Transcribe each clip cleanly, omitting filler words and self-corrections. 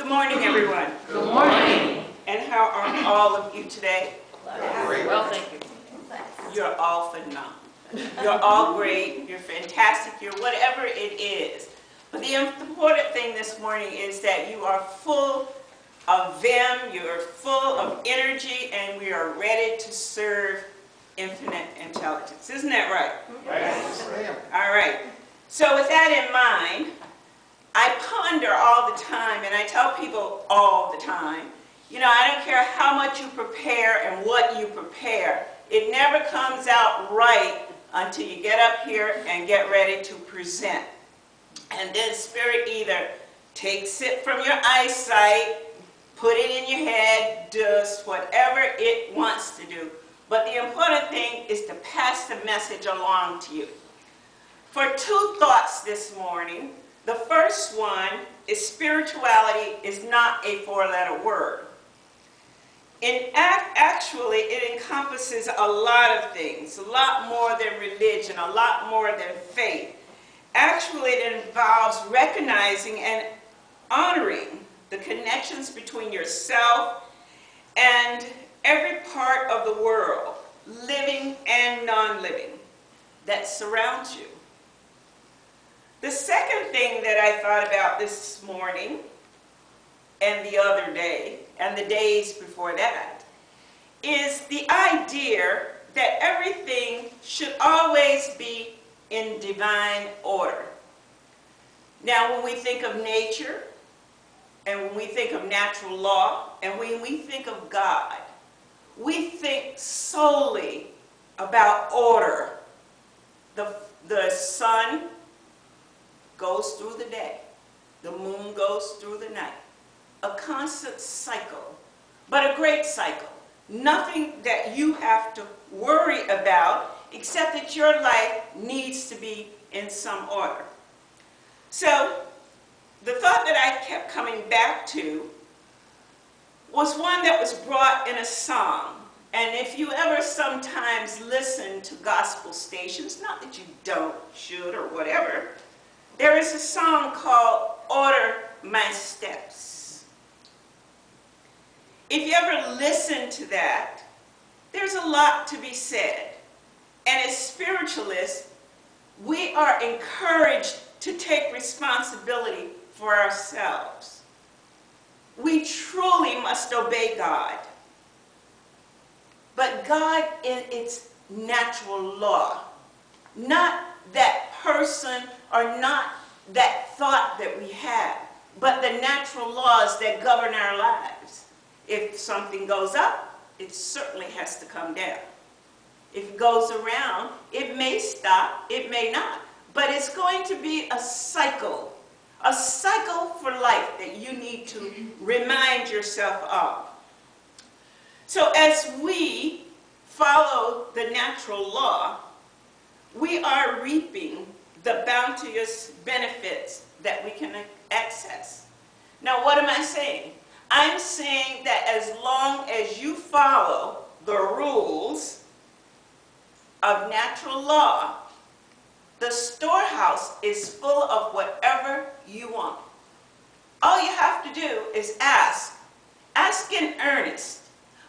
Good morning, everyone. Good morning. And how are all of you today? Great. Well, thank you. You're all phenomenal. You're all great. You're fantastic. You're whatever it is. But the important thing this morning is that you are full of vim, you're full of energy, and we are ready to serve infinite intelligence. Isn't that right? Yes, ma'am. All right. So with that in mind, I ponder all the time, and I tell people all the time, you know, I don't care how much you prepare and what you prepare. It never comes out right until you get up here and get ready to present. And then Spirit either takes it from your eyesight, put it in your head, does whatever it wants to do. But the important thing is to pass the message along to you. For two thoughts this morning. The first one is spirituality is not a four-letter word. Actually, it encompasses a lot of things, a lot more than religion, a lot more than faith. Actually, it involves recognizing and honoring the connections between yourself and every part of the world, living and non-living, that surrounds you. The second thing that I thought about this morning and the other day and the days before that is the idea that everything should always be in divine order. Now, when we think of nature and when we think of natural law and when we think of God, we think solely about order. The sun goes through the day. The moon goes through the night. A constant cycle, but a great cycle. Nothing that you have to worry about except that your life needs to be in some order. So the thought that I kept coming back to was one that was brought in a song. And if you ever sometimes listen to gospel stations, not that you don't, should, or whatever, there is a song called Order My Steps. If you ever listen to that, there's a lot to be said. And as spiritualists, we are encouraged to take responsibility for ourselves. We truly must obey God. But God in its natural law, not that person or not that thought that we have, but the natural laws that govern our lives. If something goes up, it certainly has to come down. If it goes around, it may stop, it may not, but it's going to be a cycle for life that you need to remind yourself of. So as we follow the natural law, we are reaping the bounteous benefits that we can access. Now, what am I saying? I'm saying that as long as you follow the rules of natural law, the storehouse is full of whatever you want. All you have to do is ask. Ask in earnest.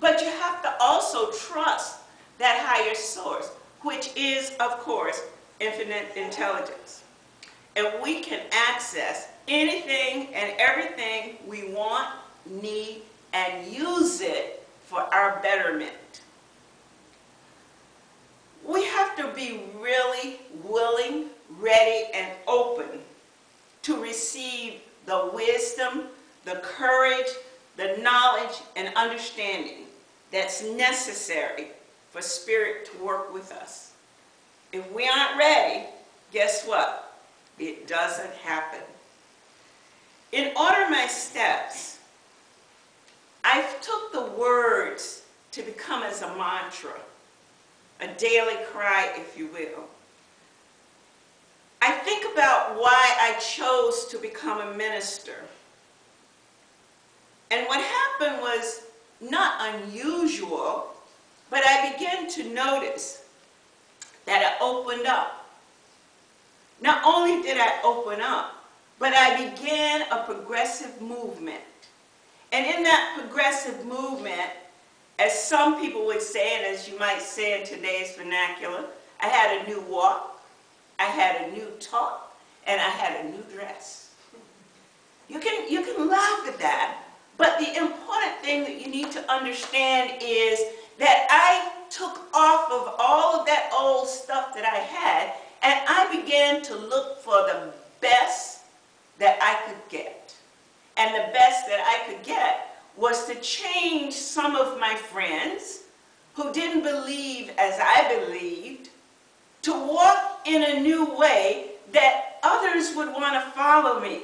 But you have to also trust that higher source, which is, of course, infinite intelligence. And we can access anything and everything we want, need, and use it for our betterment. We have to be really willing, ready, and open to receive the wisdom, the courage, the knowledge, and understanding that's necessary for Spirit to work with us. If we aren't ready, guess what? It doesn't happen. In Order My Steps, I took the words to become as a mantra, a daily cry, if you will. I think about why I chose to become a minister. And what happened was not unusual, but I began to notice that I opened up. Not only did I open up, but I began a progressive movement And in that progressive movement, as some people would say, and as you might say in today's vernacular, I had a new walk, I had a new talk, and I had a new dress. You can laugh at that, but the important thing that you need to understand is that I took off of all of that old stuff that I had, and I began to look for the best that I could get. And the best that I could get was to change some of my friends who didn't believe as I believed, to walk in a new way that others would want to follow me.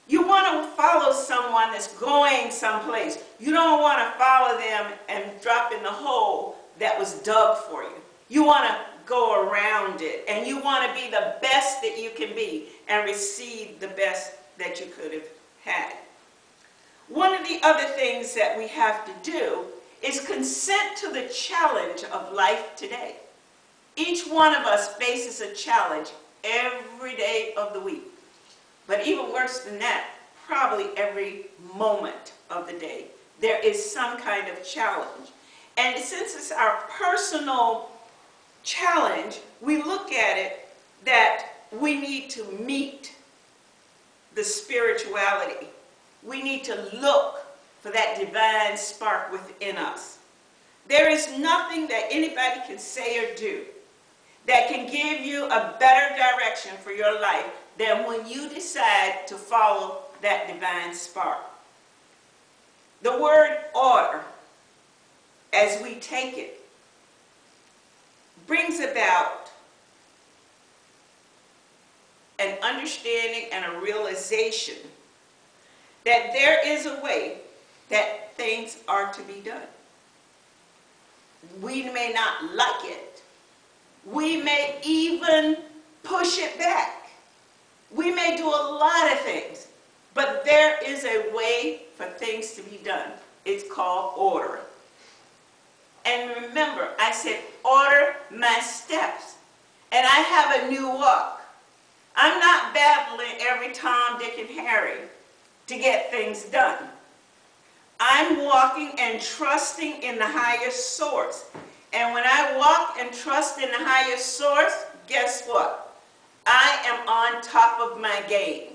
You want to follow someone that's going someplace. You don't want to follow them and drop in the hole that was dug for you. You want to go around it, and you want to be the best that you can be and receive the best that you could have had. One of the other things that we have to do is consent to the challenge of life today. Each one of us faces a challenge every day of the week. But even worse than that, probably every moment of the day, there is some kind of challenge. And since it's our personal challenge, we look at it that we need to meet the spirituality. We need to look for that divine spark within us. There is nothing that anybody can say or do that can give you a better direction for your life than when you decide to follow that divine spark. The word order, as we take it, brings about an understanding and a realization that there is a way that things are to be done. We may not like it. We may even push it back. We may do a lot of things, but there is a way for things to be done. It's called order. And remember, I said, order my steps. And I have a new walk. I'm not battling every Tom, Dick, and Harry to get things done. I'm walking and trusting in the highest source. And when I walk and trust in the highest source, guess what? I am on top of my game.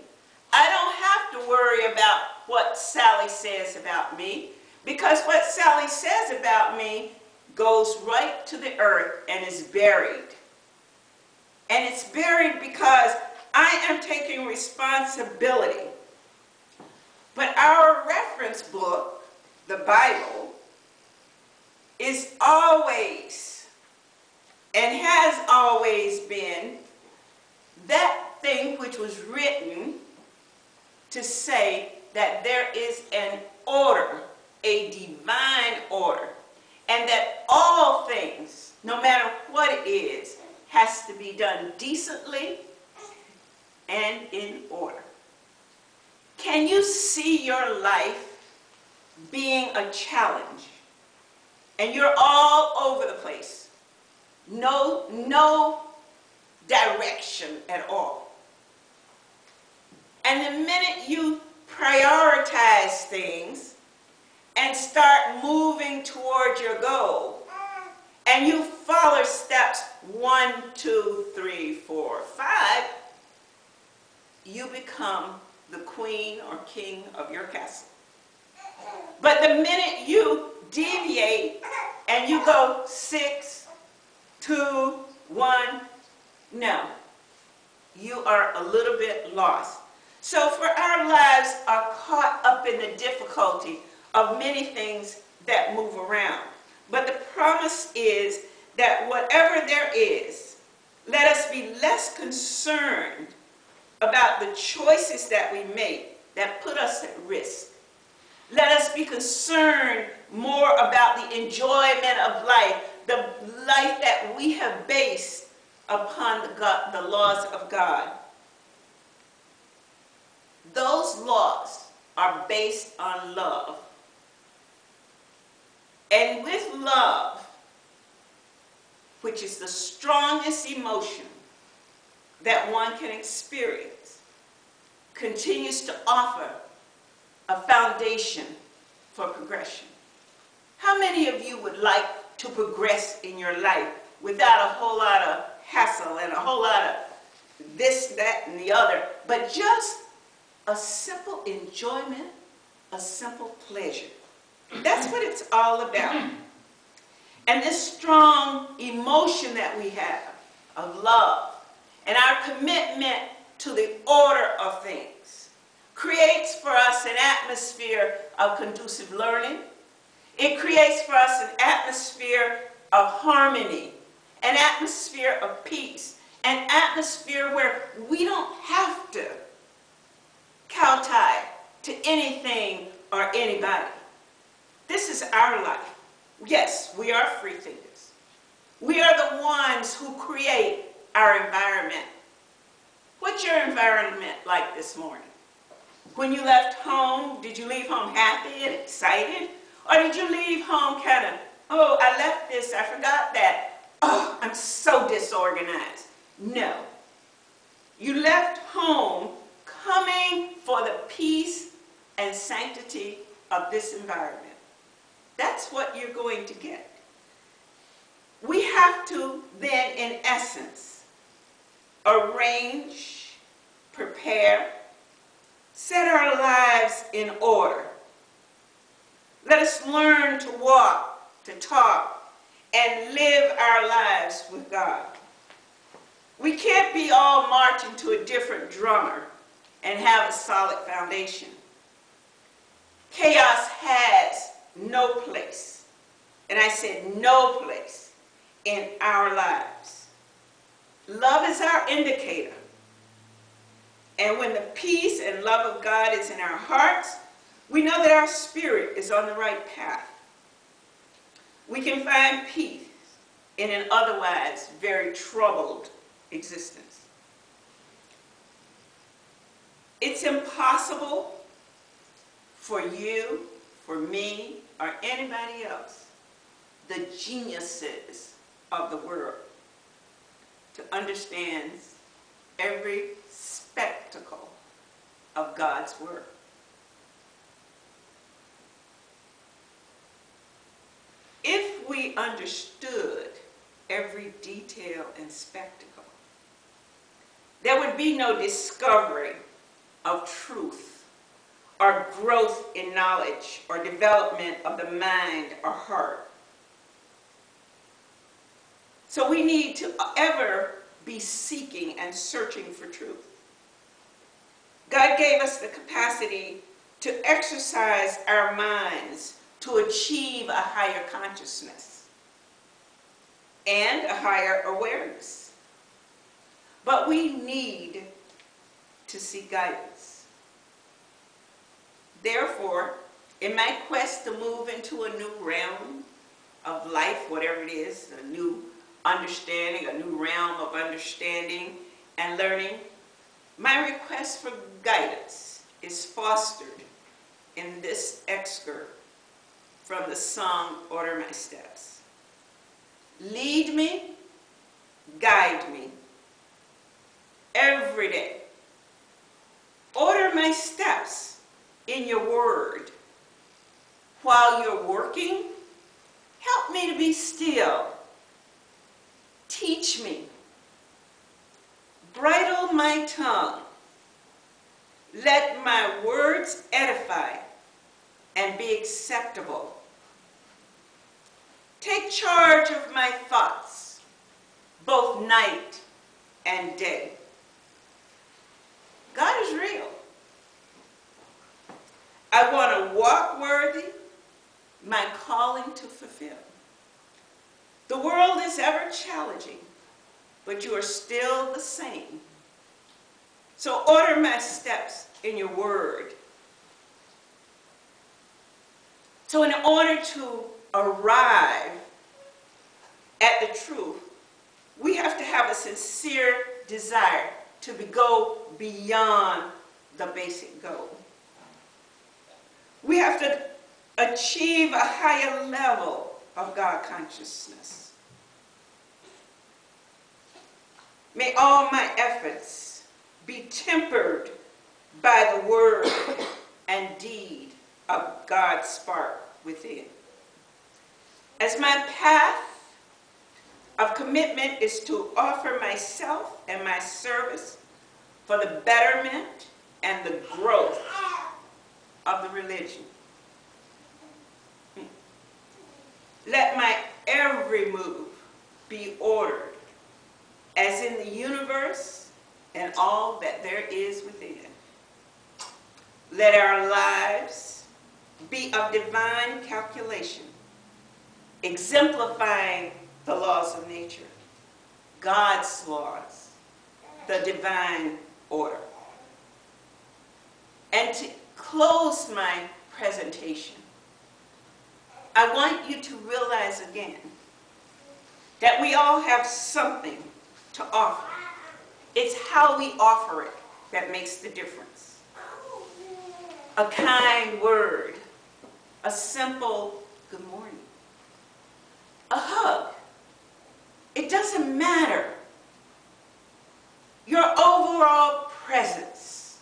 I don't have to worry about what Sally says about me, because what Sally says about me goes right to the earth and is buried. And it's buried because I am taking responsibility. But our reference book, the Bible, is always and has always been that thing which was written to say that there is an order, a divine order, and that all things, no matter what it is, has to be done decently and in order. Can you see your life being a challenge? And you're all over the place. No direction at all. And the minute you prioritize things and start moving toward your goal, and you follow steps 1, 2, 3, 4, 5, you become the queen or king of your castle. But the minute you deviate and you go 6, 2, 1, no, you are a little bit lost. So for our lives are caught up in the difficulty of many things that move around. But the promise is that whatever there is, let us be less concerned about the choices that we make that put us at risk. Let us be concerned more about the enjoyment of life, the life that we have based upon the laws of God. Those laws are based on love. And with love, which is the strongest emotion that one can experience, continues to offer a foundation for progression. How many of you would like to progress in your life without a whole lot of hassle and a whole lot of this, that, and the other, but just a simple enjoyment, a simple pleasure? That's what it's all about. And this strong emotion that we have of love and our commitment to the order of things creates for us an atmosphere of conducive learning. It creates for us an atmosphere of harmony, an atmosphere of peace, an atmosphere where we don't have to kowtow to anything or anybody. This is our life. Yes, we are free thinkers. We are the ones who create our environment. What's your environment like this morning? When you left home, did you leave home happy and excited? Or did you leave home kind of, oh, I left this, I forgot that. Oh, I'm so disorganized. No. You left home coming for the peace and sanctity of this environment. That's what you're going to get. We have to then, in essence, arrange, prepare, set our lives in order. Let us learn to walk, to talk, and live our lives with God. We can't be all marching to a different drummer and have a solid foundation. Chaos has no place, and I said no place, in our lives. Love is our indicator. And when the peace and love of God is in our hearts, we know that our spirit is on the right path. We can find peace in an otherwise very troubled existence. It's impossible for you, for me, or anybody else, the geniuses of the world, to understand every spectacle of God's word. If we understood every detail and spectacle, there would be no discovery of truth or growth in knowledge or development of the mind or heart. So we need to ever be seeking and searching for truth. God gave us the capacity to exercise our minds to achieve a higher consciousness and a higher awareness. But we need to seek guidance. Therefore, in my quest to move into a new realm of life, whatever it is, a new understanding, a new realm of understanding and learning, my request for guidance is fostered in this excerpt from the song, Order My Steps. Lead me, guide me, every day. Order my steps in your word. While you're working, help me to be still. Teach me. Bridle my tongue. Let my words edify and be acceptable. Take charge of my thoughts, both night and day. God is real. I want to walk worthy, my calling to fulfill. The world is ever challenging, but you are still the same. So order my steps in your word. So in order to arrive at the truth, we have to have a sincere desire to go beyond the basic goal. We have to achieve a higher level of God consciousness. May all my efforts be tempered by the word and deed of God's spark within. As my path of commitment is to offer myself and my service for the betterment and the growth of the religion. Let my every move be ordered as in the universe and all that there is within. Let our lives be of divine calculation, exemplifying the laws of nature, God's laws, the divine order. And to close my presentation, I want you to realize again that we all have something to offer. It's how we offer it that makes the difference. A kind word, a simple good morning, a hug. It doesn't matter. Your overall presence,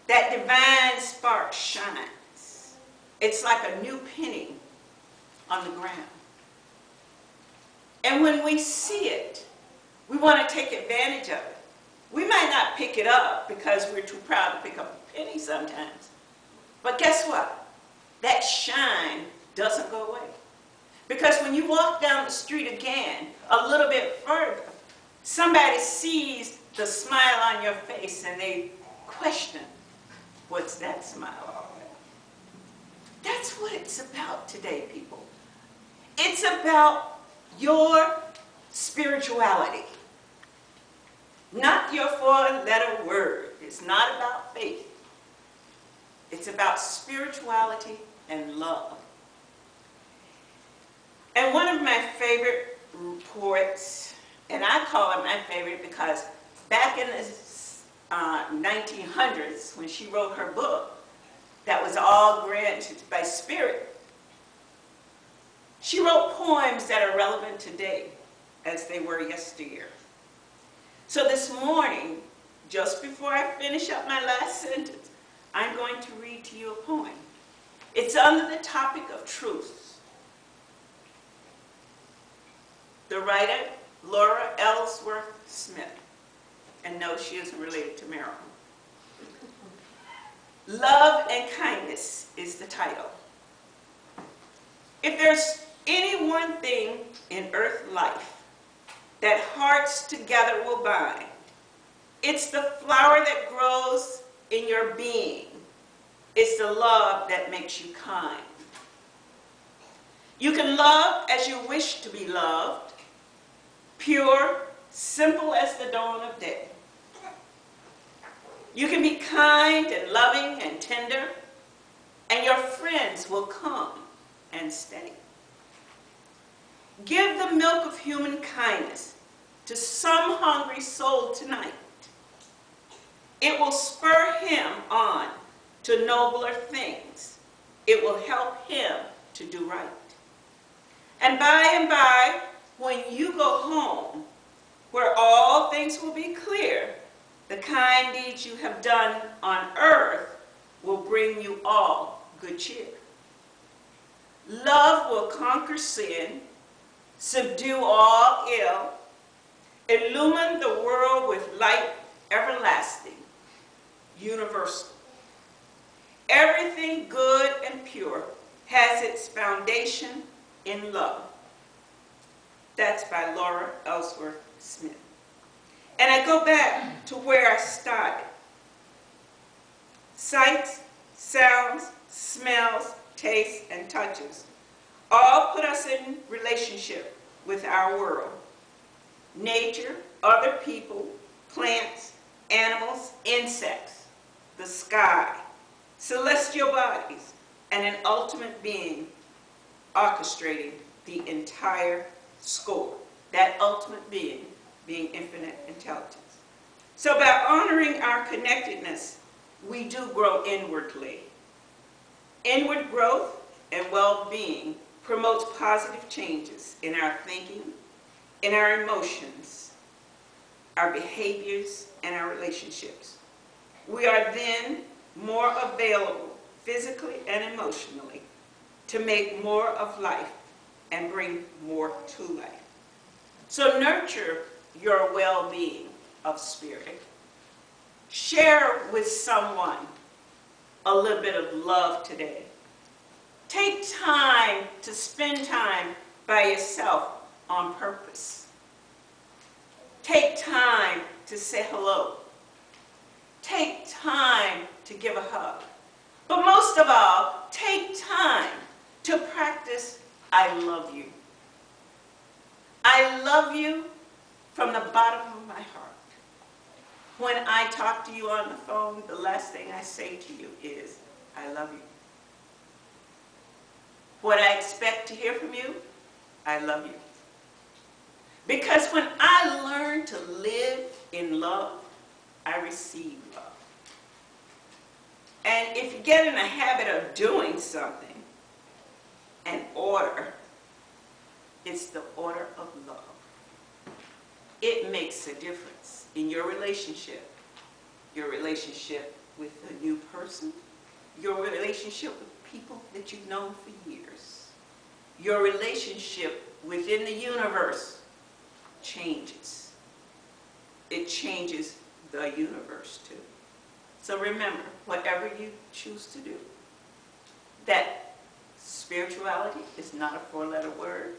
that divine spark shines. It's like a new penny on the ground. And when we see it, we want to take advantage of it. We might not pick it up because we're too proud to pick up a penny sometimes. But guess what? That shine doesn't go away. Because when you walk down the street again, a little bit further, somebody sees the smile on your face and they question, what's that smile all about? That's what it's about today, people. It's about your spirituality. Not your four-letter word. It's not about faith. It's about spirituality and love. And one of my favorite poets, and I call her my favorite because back in the 1900s, when she wrote her book, that was all granted by spirit, she wrote poems that are relevant today as they were yesteryear. So this morning, just before I finish up my last sentence, I'm going to read to you a poem. It's under the topic of truth. The writer, Laura Ellsworth Smith. And no, she isn't related to Marilyn. Love and Kindness is the title. If there's any one thing in earth life that hearts together will bind, it's the flower that grows in your being. It's the love that makes you kind. You can love as you wish to be loved, pure, simple as the dawn of day. You can be kind and loving and tender, and your friends will come and stay. Give the milk of human kindness to some hungry soul tonight. It will spur him on to nobler things. It will help him to do right. And by, when you go home, where all things will be clear, the kind deeds you have done on earth will bring you all good cheer. Love will conquer sin, subdue all ill, illumine the world with light everlasting, universal. Everything good and pure has its foundation in love. That's by Laura Ellsworth Smith. And I go back to where I started. Sights, sounds, smells, tastes, and touches all put us in relationship with our world. Nature, other people, plants, animals, insects, the sky, celestial bodies, and an ultimate being orchestrating the entire score. That ultimate being infinite intelligence. So by honoring our connectedness, we do grow inwardly. Inward growth and well-being promotes positive changes in our thinking, in our emotions, our behaviors, and our relationships. We are then more available physically and emotionally, to make more of life and bring more to life. So nurture your well-being of spirit. Share with someone a little bit of love today. Take time to spend time by yourself on purpose. Take time to say hello. Take time to give a hug. But most of all, take time to practice I love you. I love you from the bottom of my heart. When I talk to you on the phone, the last thing I say to you is, I love you. What I expect to hear from you, I love you. Because when I learn to live in love, I receive love. And if you get in a habit of doing something, an order, it's the order of love. It makes a difference in your relationship with a new person, your relationship with people that you've known for years. Your relationship within the universe changes. It changes the universe too. So remember, whatever you choose to do, that spirituality is not a four-letter word.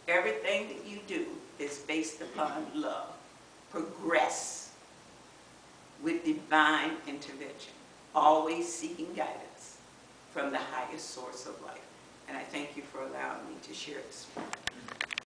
Everything that you do is based upon love. Progress with divine intervention, always seeking guidance from the highest source of life. And I thank you for allowing me to share this morning.